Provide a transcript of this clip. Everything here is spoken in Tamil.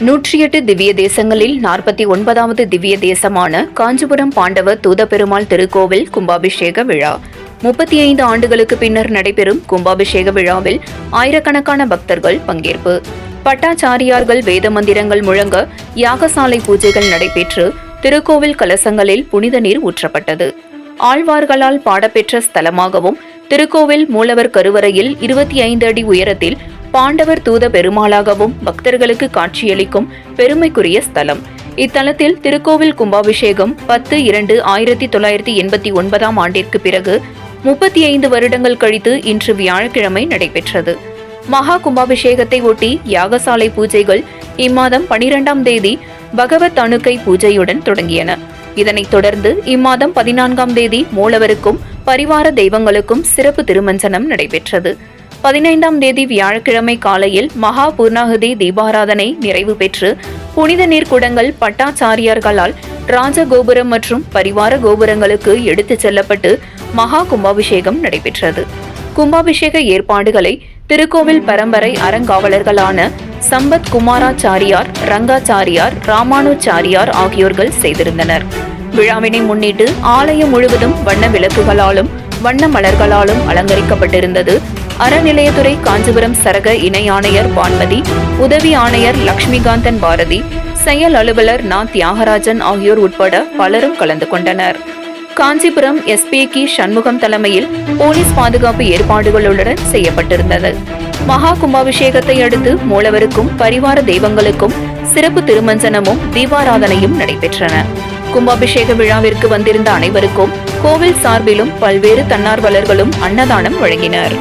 108 திவ்ய தேசங்களில் 49வது திவ்ய தேசமான காஞ்சிபுரம் பாண்டவ தூதப்பெருமாள் திருக்கோவில் கும்பாபிஷேக விழா 35 ஆண்டுகளுக்கு பின்னர் நடைபெறும் கும்பாபிஷேக விழாவில் ஆயிரக்கணக்கான பக்தர்கள் பங்கேற்பு. பட்டாச்சாரியார்கள் வேத மந்திரங்கள் முழங்க யாகசாலை பூஜைகள் நடைபெற்று திருக்கோவில் கலசங்களில் புனித நீர் ஊற்றப்பட்டது. ஆழ்வார்களால் பாடப்பெற்ற ஸ்தலமாகவும் திருக்கோவில் மூலவர் கருவறையில் 25 அடி உயரத்தில் பாண்டவர் தூத பெருமாளாகவும் பக்தர்களுக்கு காட்சியளிக்கும் பெருமைக்குரிய ஸ்தலம். இத்தலத்தில் திருக்கோவில் கும்பாபிஷேகம் 10/2/1989 ஆண்டிற்கு பிறகு 35 வருடங்கள் கழித்து இன்று வியாழக்கிழமை நடைபெற்றது. மகா கும்பாபிஷேகத்தை ஒட்டி யாகசாலை பூஜைகள் இம்மாதம் 12ஆம் தேதி பகவத் அணுக்கை பூஜையுடன் தொடங்கியன. இதனைத் தொடர்ந்து இம்மாதம் 14ஆம் தேதி மூலவருக்கும் பரிவார தெய்வங்களுக்கும் சிறப்பு திருமஞ்சனம் நடைபெற்றது. 15ஆம் தேதி வியாழக்கிழமை காலையில் மகா பூர்ணாகுதி தீபாராதனை நிறைவு பெற்று புனித நீர் குடங்கள் பட்டாச்சாரியார்களால் ராஜகோபுரம் மற்றும் பரிவார கோபுரங்களுக்கு எடுத்துச் செல்லப்பட்டு மகா கும்பாபிஷேகம் நடைபெற்றது. கும்பாபிஷேக ஏற்பாடுகளை திருக்கோவில் பரம்பரை அறங்காவலர்களான சம்பத் குமாராச்சாரியார், ரங்காச்சாரியார், ராமானுச்சாரியார் ஆகியோர்கள் செய்திருந்தனர். விழாவினை முன்னிட்டு ஆலயம் முழுவதும் வண்ண விளக்குகளாலும் வண்ண மலர்களாலும் அலங்கரிக்கப்பட்டிருந்தது. அறநிலையத்துறை காஞ்சிபுரம் சரக இணை ஆணையர் வான்மதி, உதவி ஆணையர் லட்சுமிகாந்தன் பாரதி, செயல் அலுவலர் நா தியாகராஜன் ஆகியோர் உட்பட பலரும் கலந்து கொண்டனர். காஞ்சிபுரம் எஸ்பி சண்முகம் தலைமையில் போலீஸ் பாதுகாப்பு ஏற்பாடுகளுடன் செய்யப்பட்டிருந்தது. மகா கும்பாபிஷேகத்தை அடுத்து மூலவருக்கும் பரிவார தெய்வங்களுக்கும் சிறப்பு திருமஞ்சனமும் தீபாராதனையும் நடைபெற்றன. கும்பாபிஷேக விழாவிற்கு வந்திருந்த அனைவருக்கும் கோவில் சார்பிலும் பல்வேறு தன்னார்வலர்களும் அன்னதானம் வழங்கினர்.